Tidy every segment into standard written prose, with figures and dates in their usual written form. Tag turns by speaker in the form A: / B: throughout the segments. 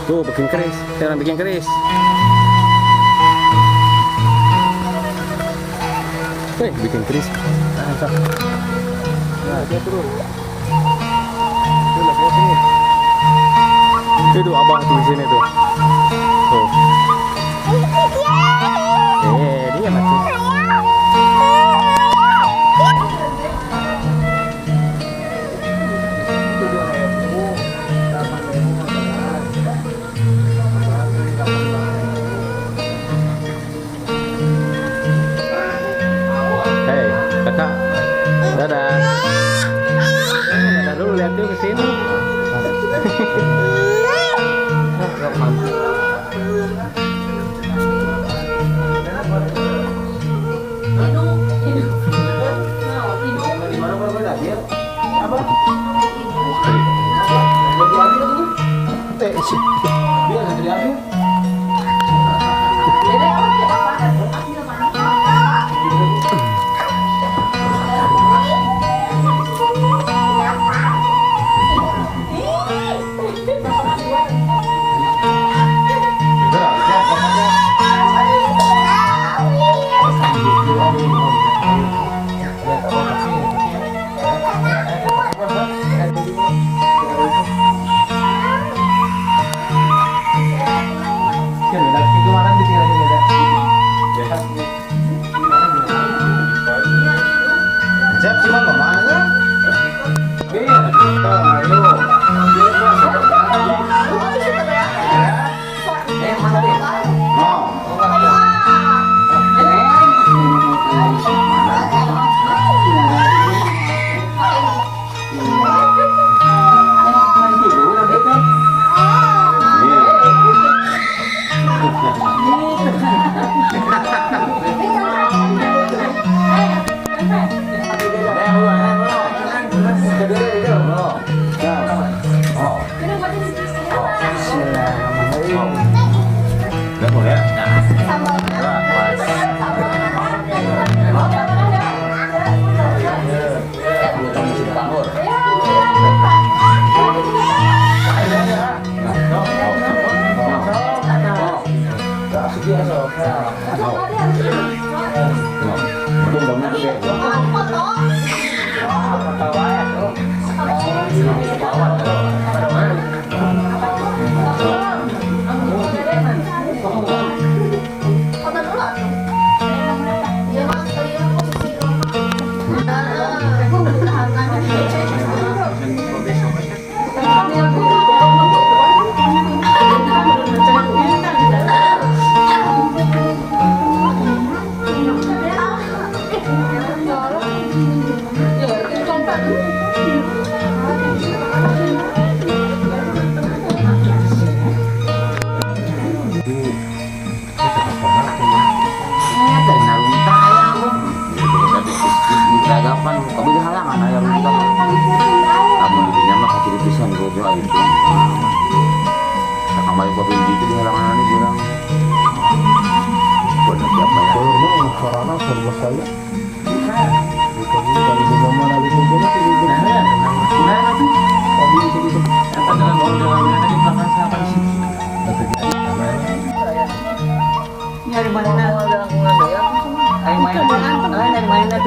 A: Tuh bikin keris, sekarang bikin keris. Bikin keris. Mantap. Nah, dia turun. Tuh, dia turun. Itu abang tuh di sini tuh. Tuh. Dia mati. Hei, kakak. Dadah. Dadah dulu, lihat tuh ke sini.
B: Siap sih bang, kemana?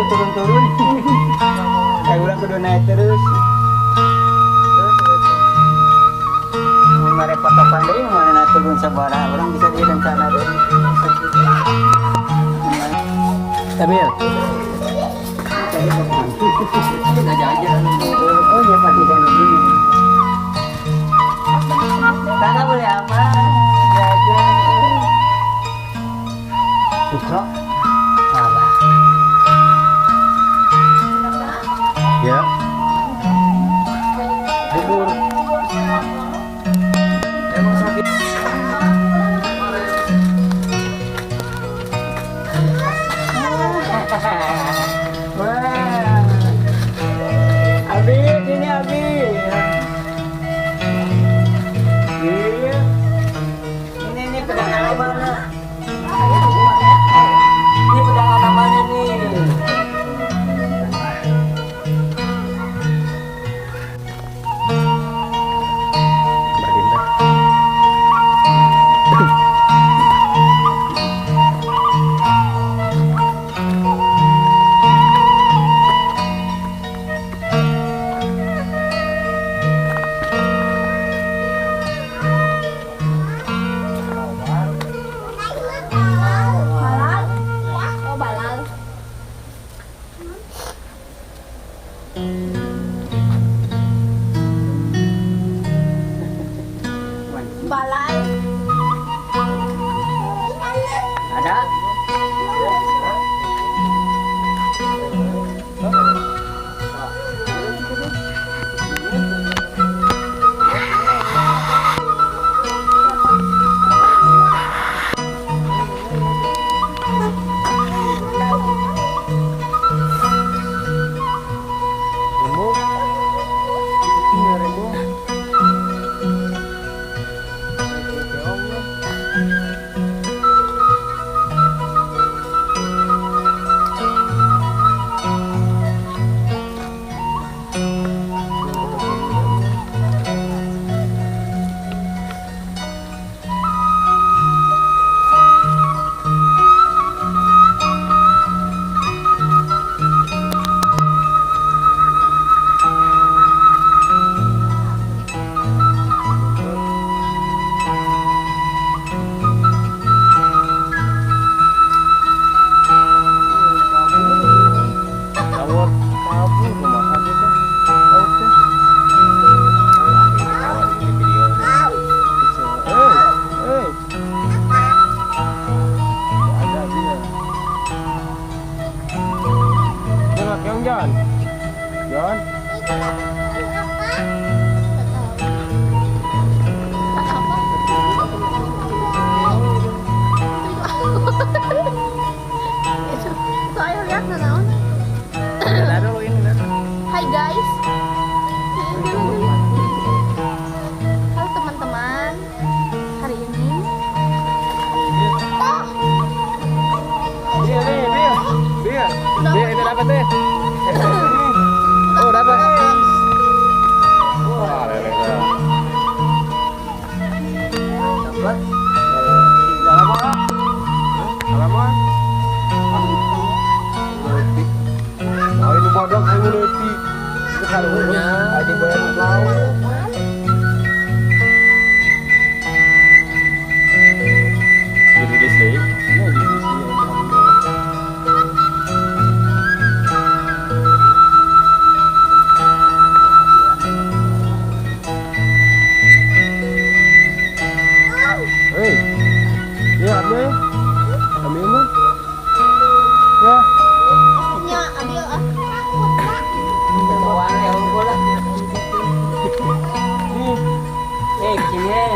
C: Turun-turun. Kayak ulang kudu naik terus. Repot-repot dari mana turun sabara orang bisa direncana dari.
A: Emil.
C: Oh iya Pak tidak begini. Kakak boleh apa? Jajan. Putra. Salah.
A: Ya. Bubur.
C: Emang sakit. Wah.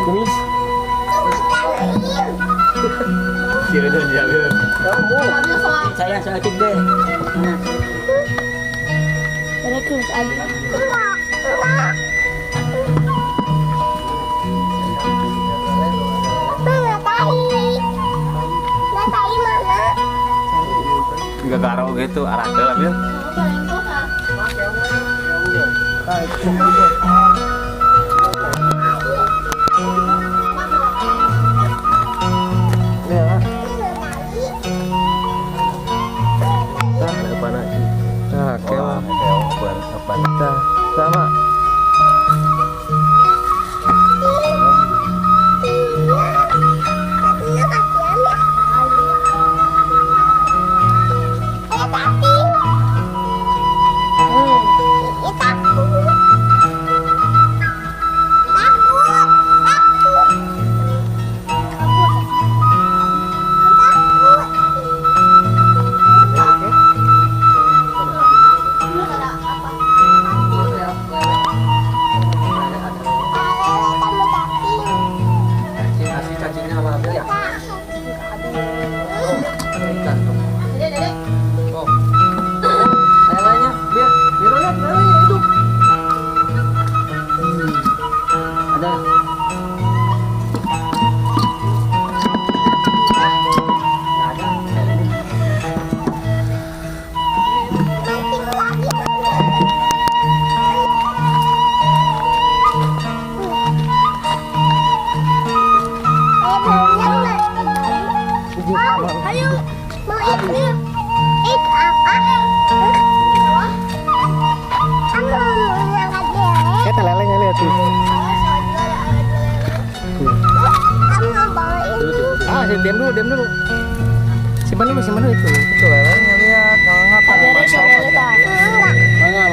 C: kumis.
A: Iya udah diambil.
C: Saya sakit deh.
B: Ada terus aja.
A: Enggak karo gitu arah ke lah Bil. Nah, keong apa? Sama. Kita lelenya lihat tuh. Ah, diam dulu. Simpan dulu itu. Itu lelenya lihat. Jangan ngapa.
B: Beres ya Lita.
A: Mana?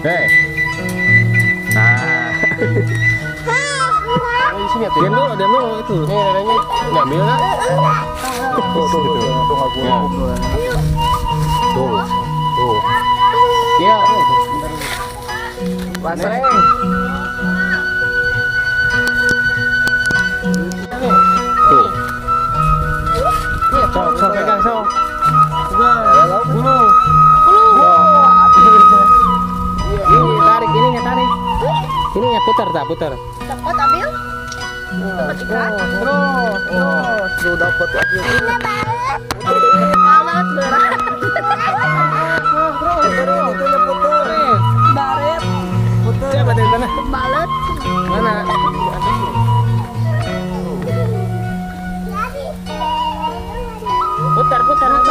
A: Hei. Nah.
C: Di sini
A: Diam dulu itu.
C: Nih lelenya.
A: Ngambil enggak?
C: Tuh aku.
A: Ya. Tuh. Iya.
C: Pasreng.
A: Tuh. Sok pegang sok. Bulu. Ini tarik. Ininya putar.
B: Cepat ambil. Cepat ikat.
C: Terus. Lu dapat lagi.
B: Alat berat.
C: Itunya putus.
B: Baret.
A: Siapa dari sana?
B: Balet.
A: Mana? Putar. Terus.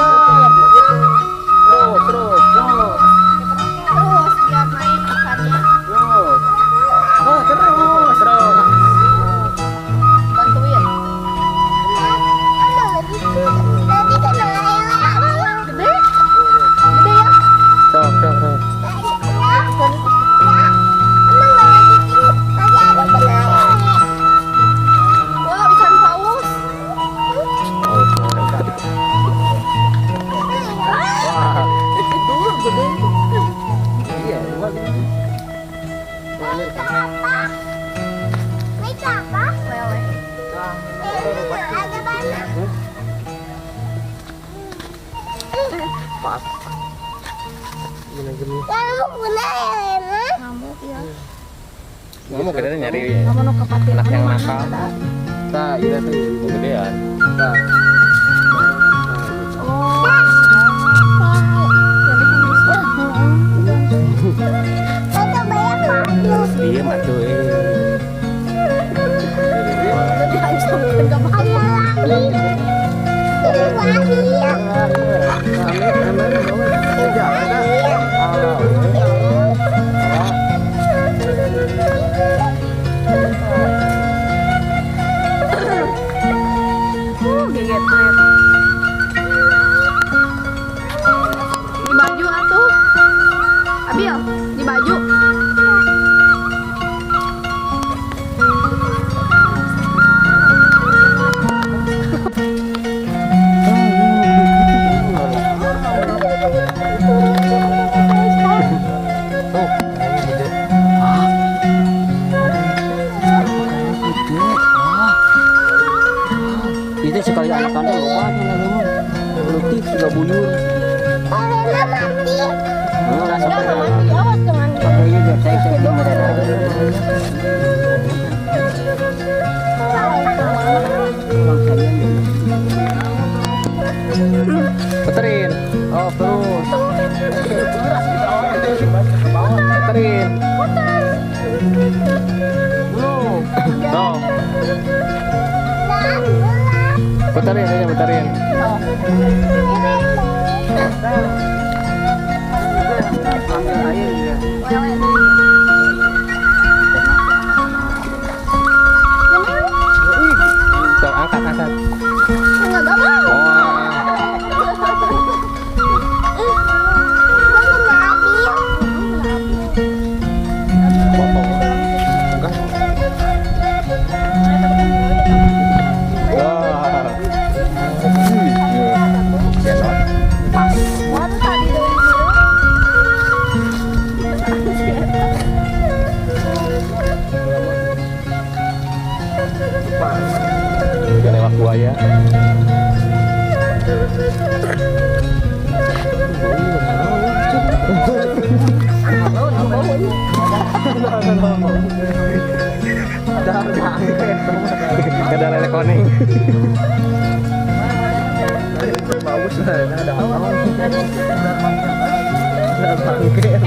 B: Terus biar main ikannya.
A: Terus.
B: Bantuin. Gede? Gede ya?
A: Sok.
B: Wah, ikan paus.
A: Wah.
C: Iya, gua gini.
B: Lele.
C: Pas. Gini.
B: Ngamuk ya.
A: Kamu kedengeran nyari
B: Kamu nu kepatin.
A: anak yang nakal.
C: Nah, iya tuh.
A: Kegedean.
C: Nah.
B: Oh. Jadi kumisnya.
A: Diem atuh
B: Jadi hancurkan ke bawah. Geget air. Di baju atuh. Abil, di baju.
C: Itu sekali anak-anak lo banyak lagi mah. Lutif juga buyur.
B: Udah nggak mandi, awas jangan.
C: Pakai juga saya cek mereka.
A: Puterin. Oh, terus. Puterin.
C: Belum.
A: Oh. Puterin aja, puterin.
C: Ambil air ya.
A: Tuh, angkat.
B: Nggak mau.
A: Oh. Potong. Enggak. Wah. Gendot.
B: Waduh, tadi dulu.
A: Gak lewat buaya. Gak ada lele koning.
C: Bagus lah, ada apa? Ada bangke.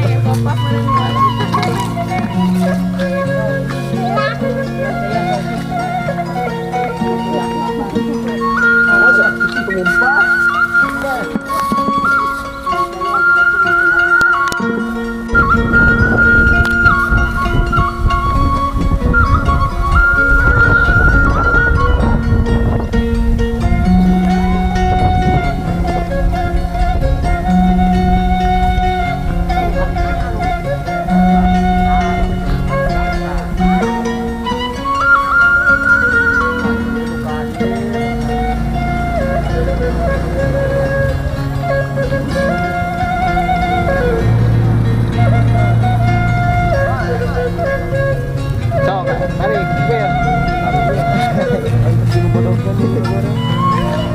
A: Sok, tarik, Bil.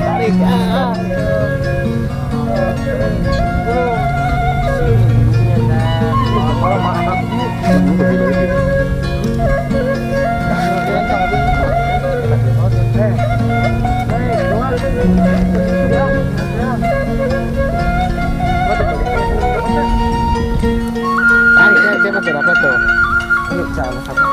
A: Tarik, Tarik, dia masih apa tuh?
C: Ini salah satu.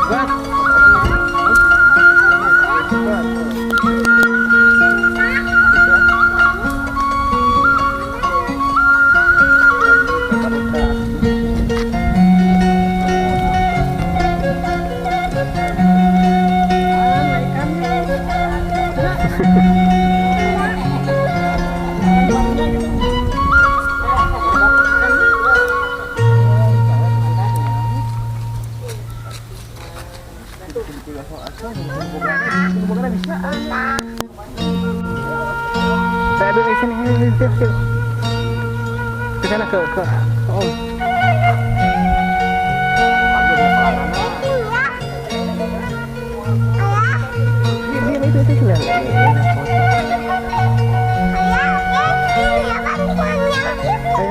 C: Saya dulu di sini, ke sana ke Om. Itu lihat.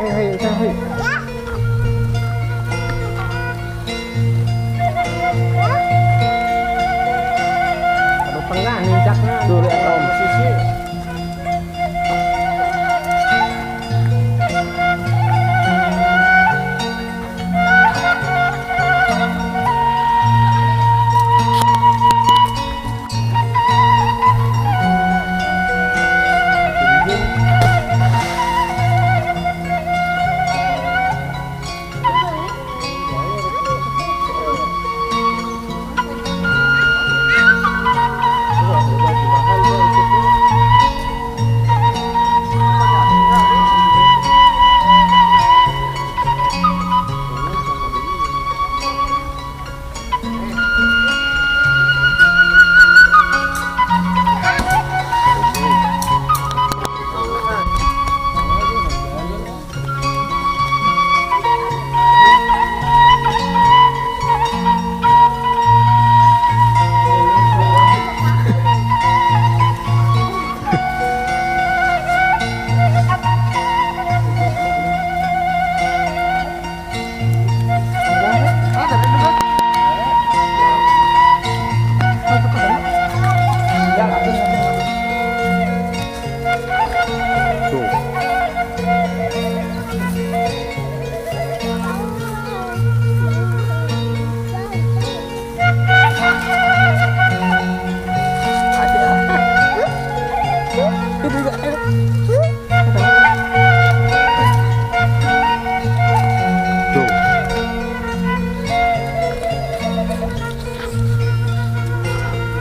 C: Hei. Aduh, pengah nincaknya dulu ya Om.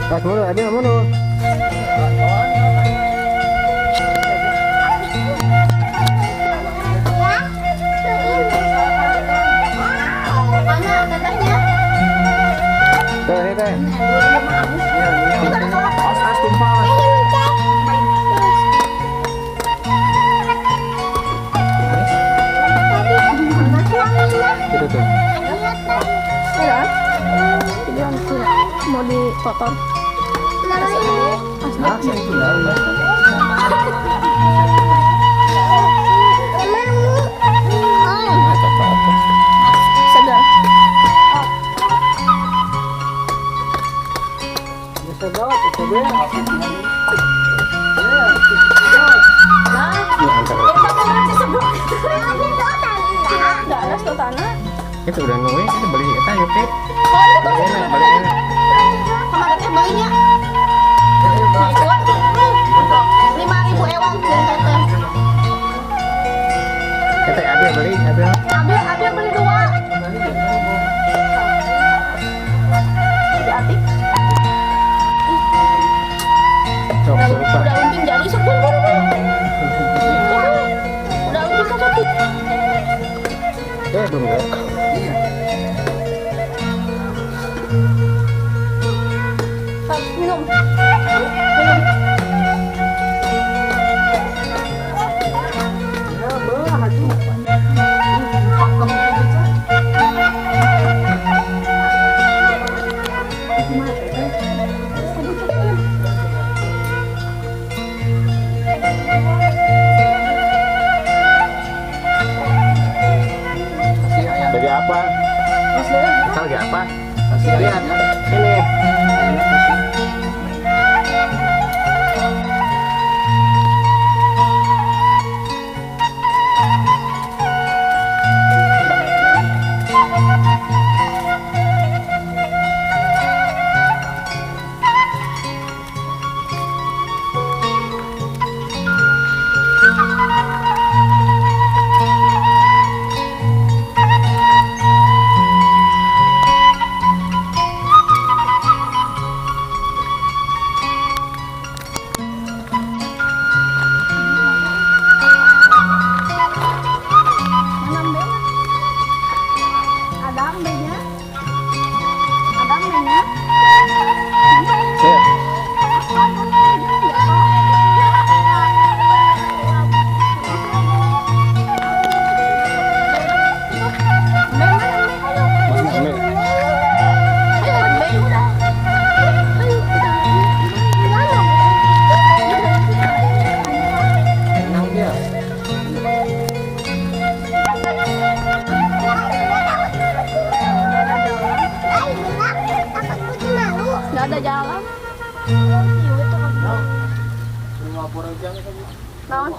A: Pas mulu, ada mulu.
B: Mana tetehnya?
A: Tuh, ini teh.
C: As tumpah.
A: Itu tuh.
B: Ya. Jadi mau dipotong.
C: Nah, saya itu lah.
B: Segar.
A: Ini antar.
B: Dalas tuh tanah.
A: Itu udah nungguin, kita beli kita yuk, Pi.
B: Oh, itu tuh.
A: Beli enak, beli enak.
B: Sama teteh belinya. Ikut. 5.000 ewang dan teteh.
A: Kita Abil beli, Abil.
B: Abil beli 2. Jadi Atik.
A: Sok, lupa.
B: Udah unting jadi sebelum udah unting satu.
A: Belum ya?
B: Minum.
A: Lagi apa? Kita lagi apa?
C: Lihat.
A: Ini.
B: Nggak ada jalan. Naon?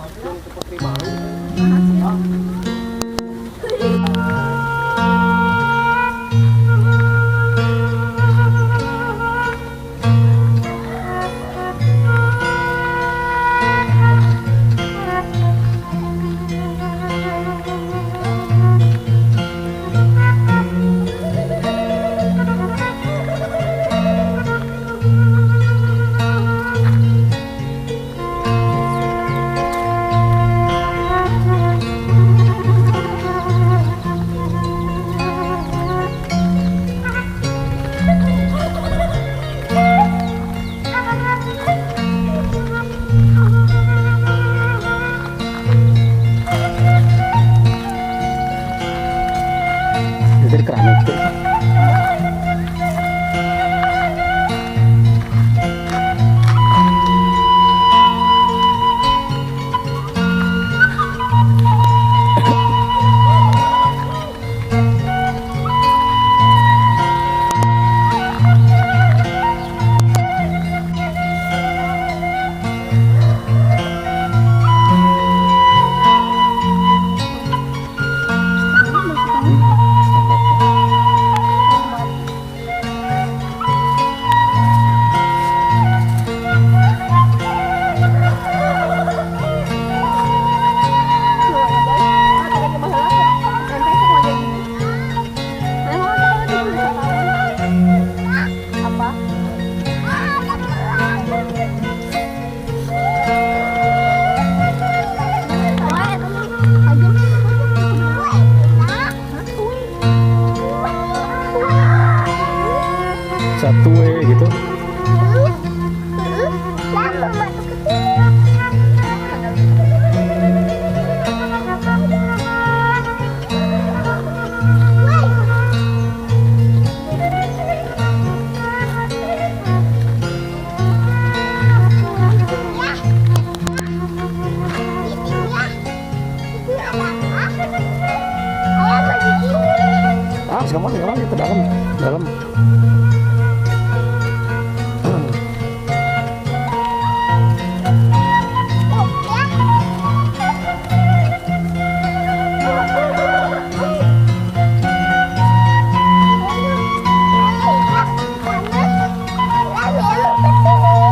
A: Gampang itu dalam. Dalam.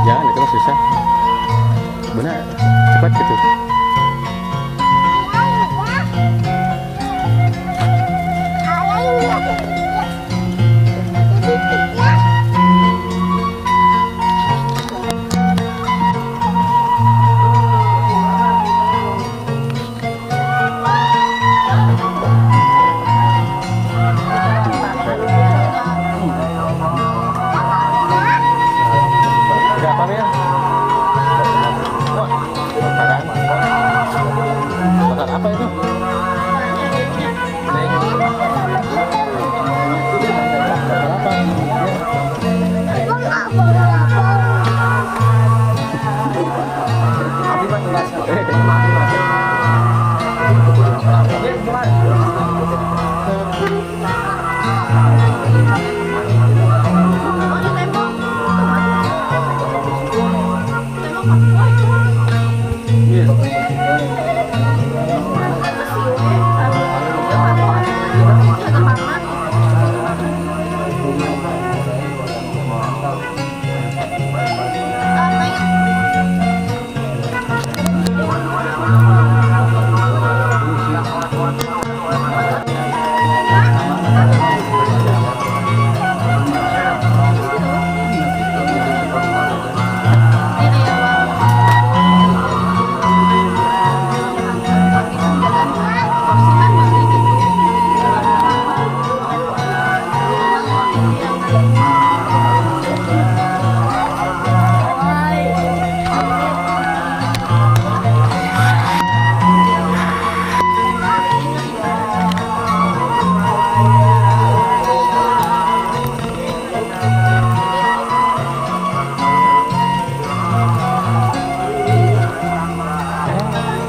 A: Jangan itu mah susah. Benar, cepat gitu. Enggak apa ya? Wah, bakaran. Bakar apa itu? Bakar apa?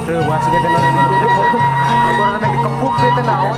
A: Tuh, masih ada orang ada dikepuk itu naon.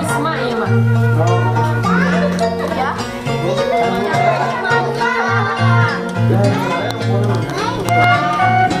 B: Isma ya, Mak. Ya.